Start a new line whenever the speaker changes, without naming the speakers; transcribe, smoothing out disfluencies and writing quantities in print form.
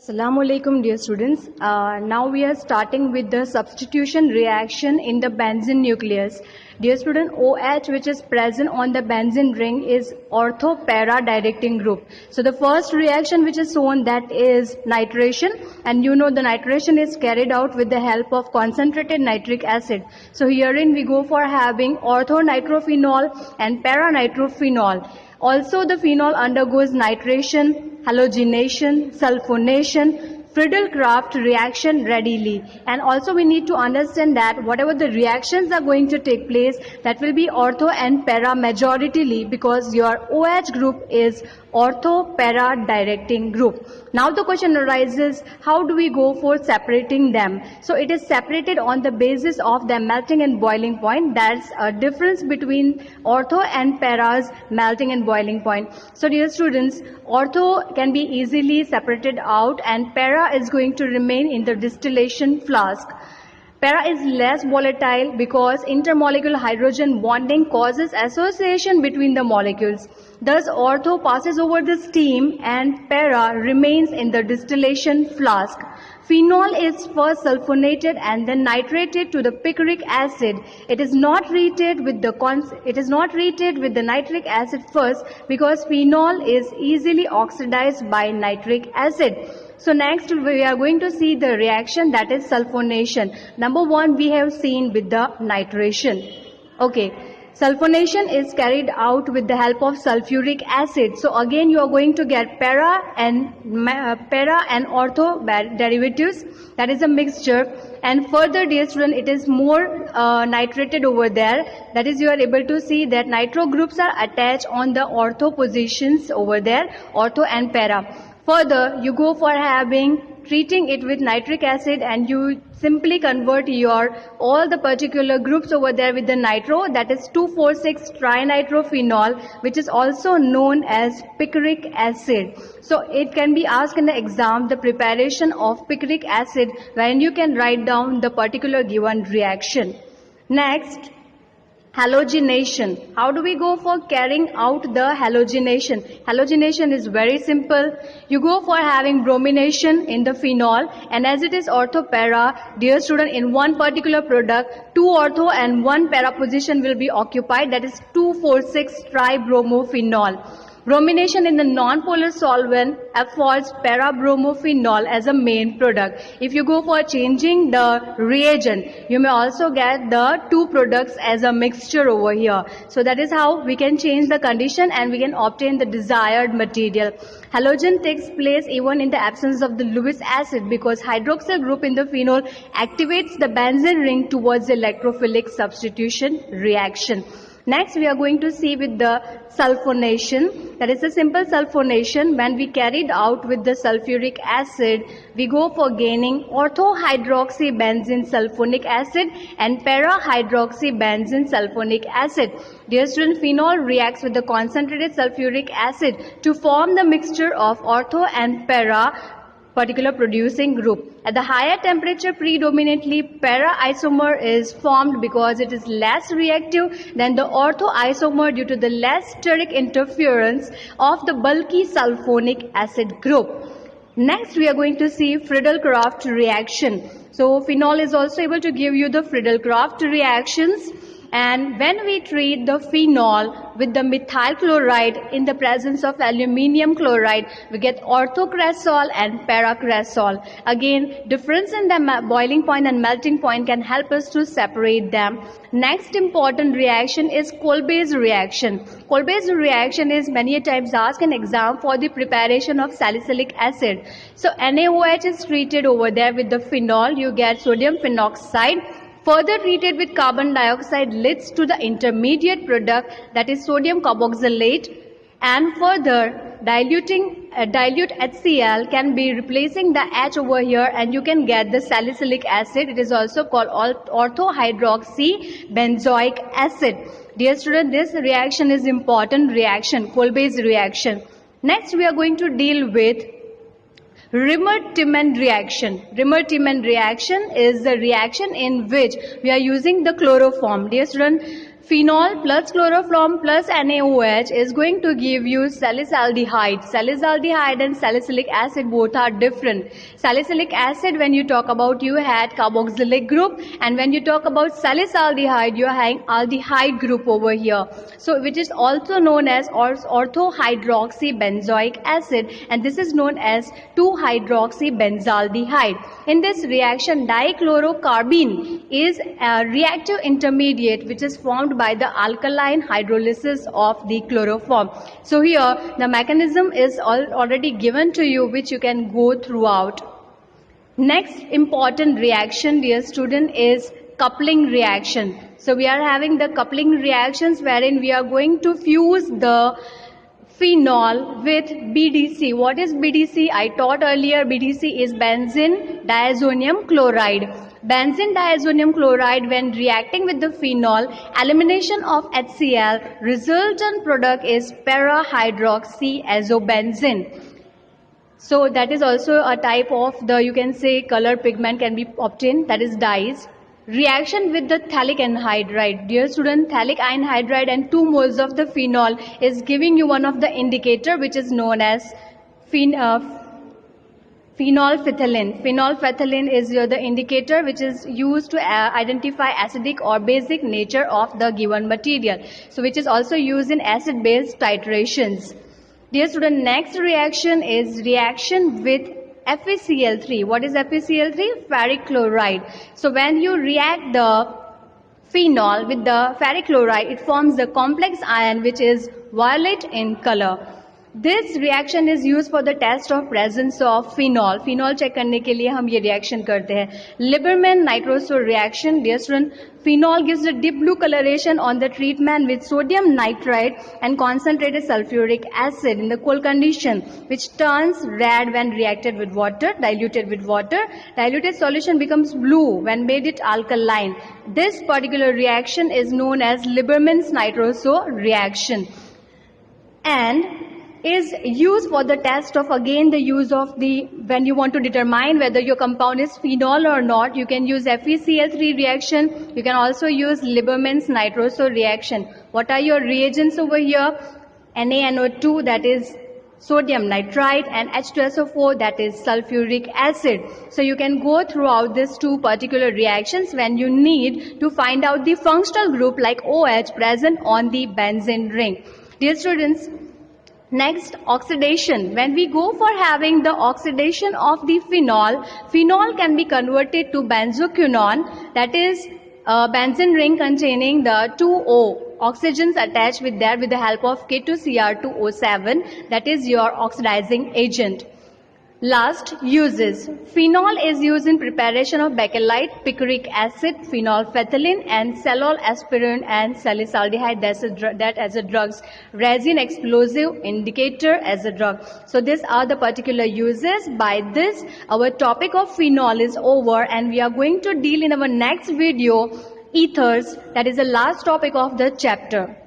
Assalamu alaikum dear students. Now we are starting with the substitution reaction in the benzene nucleus. Dear student, OH which is present on the benzene ring is ortho-para directing group. So the first reaction which is shown, that is nitration, and you know the nitration is carried out with the help of concentrated nitric acid. So herein we go for having orthonitrophenol and para-nitrophenol. Also the phenol undergoes nitration, halogenation, sulfonation, Friedel-Crafts reaction readily. And also we need to understand that whatever the reactions are going to take place, that will be ortho and para majoritarily, because your OH group is ortho-para directing group. Now the question arises, how do we go for separating them? So it is separated on the basis of their melting and boiling point. That's a difference between ortho and para's melting and boiling point. So dear students, ortho can be easily separated out and para is going to remain in the distillation flask. Para is less volatile because intermolecular hydrogen bonding causes association between the molecules. Thus, ortho passes over the steam and para remains in the distillation flask. Phenol is first sulfonated and then nitrated to the picric acid. It is not treated with the nitric acid first, because phenol is easily oxidized by nitric acid. So next we are going to see the reaction, that is sulfonation. Number one we have seen with the nitration. Okay. Sulfonation is carried out with the help of sulfuric acid. So again you are going to get para and ortho derivatives. That is a mixture. And further, dear student, it is more nitrated over there. That is, you are able to see that nitro groups are attached on the ortho positions over there, ortho and para. Further, you go for treating it with nitric acid, and you simply convert all the particular groups over there with the nitro, that is 2,4,6-trinitrophenol, which is also known as picric acid. So it can be asked in the exam, the preparation of picric acid, when you can write down the particular given reaction. Next, halogenation. How do we go for carrying out the halogenation? Halogenation is very simple. You go for having bromination in the phenol, and as it is ortho-para, dear student, in one particular product, 2 ortho and 1 para position will be occupied, that is 2,4,6-tribromophenol. Bromination in the non-polar solvent affords para-bromophenol as a main product. If you go for changing the reagent, you may also get the two products as a mixture over here. So that is how we can change the condition and we can obtain the desired material. Halogen takes place even in the absence of the Lewis acid, because hydroxyl group in the phenol activates the benzene ring towards the electrophilic substitution reaction. Next, we are going to see with the sulfonation. That is a simple sulfonation. When we carried out with the sulfuric acid, we go for gaining orthohydroxybenzene sulfonic acid and para-hydroxybenzene sulfonic acid. Dear student, phenol reacts with the concentrated sulfuric acid to form the mixture of ortho and para particular producing group. At the higher temperature, predominantly para isomer is formed because it is less reactive than the ortho isomer due to the less steric interference of the bulky sulfonic acid group. Next, we are going to see Friedel-Crafts reaction. So phenol is also able to give you the Friedel-Crafts reactions. And when we treat the phenol with the methyl chloride in the presence of aluminium chloride, we get orthocresol and paracresol. Again, difference in the boiling point and melting point can help us to separate them. Next important reaction is Kolbe's reaction. Kolbe's reaction is many times asked in exam for the preparation of salicylic acid. So NaOH is treated over there with the phenol. You get sodium phenoxide. Further treated with carbon dioxide leads to the intermediate product, that is sodium carboxylate, and further dilute HCl can be replacing the H over here, and you can get the salicylic acid. It is also called orthohydroxybenzoic acid. Dear student, this reaction is important reaction, Kolbe's reaction. Next, we are going to deal with Rimmer-Tiemann reaction. Rimmer-Tiemann reaction is the reaction in which we are using the chloroform. Dear student, Phenol plus chloroform plus NaOH is going to give you salicylaldehyde. Salicylaldehyde and salicylic acid both are different. Salicylic acid, when you talk about, you had carboxylic group, and when you talk about salicylaldehyde, you are having aldehyde group over here. So which is also known as orthohydroxybenzoic acid, and this is known as 2-hydroxybenzaldehyde. In this reaction, dichlorocarbene is a reactive intermediate which is formed by the alkaline hydrolysis of the chloroform. So here the mechanism is already given to you, which you can go throughout. Next important reaction, dear student, is coupling reaction. So we are having the coupling reactions wherein we are going to fuse the phenol with BDC. What is BDC? I taught earlier, BDC is benzene diazonium chloride. Benzene diazonium chloride, when reacting with the phenol, elimination of HCl, resultant product is para-hydroxyazobenzene. So that is also a type of the, you can say, color pigment can be obtained, that is dyes. Reaction with the phthalic anhydride. Dear student, phthalic anhydride and 2 moles of the phenol is giving you one of the indicator which is known as phenolphthalein. Phenolphthalein is the indicator which is used to identify acidic or basic nature of the given material. So which is also used in acid-base titrations. Dear student, next reaction is reaction with FeCl3. What is FeCl3? Ferric chloride. So when you react the phenol with the ferric chloride, it forms the complex ion which is violet in color. This reaction is used for the test of presence of phenol. Phenol check करने के लिए हम ये reaction करते हैं. Lieberman nitroso reaction. Dear student, phenol gives a deep blue coloration on the treatment with sodium nitrite and concentrated sulfuric acid in the cold condition, which turns red when reacted with water, diluted with water. Diluted solution becomes blue when made it alkaline. This particular reaction is known as Lieberman's nitroso reaction, and is used for the test of, again, the use of the, when you want to determine whether your compound is phenol or not, you can use FeCl3 reaction. You can also use Lieberman's nitroso reaction. What are your reagents over here? NaNO2, that is sodium nitrite, and H2SO4, that is sulfuric acid. So you can go throughout these 2 particular reactions when you need to find out the functional group like OH present on the benzene ring. Dear students, next, oxidation. When we go for having the oxidation of the phenol, phenol can be converted to benzoquinone, that is a benzene ring containing the 2O oxygens attached with that with the help of K2Cr2O7, that is your oxidizing agent. Last, uses. Phenol is used in preparation of bakelite, picric acid, phenolphthalein, and cellol aspirin and salicylaldehyde, that as a drugs. Resin explosive indicator as a drug. So these are the particular uses. By this, our topic of phenol is over, and we are going to deal in our next video ethers, that is the last topic of the chapter.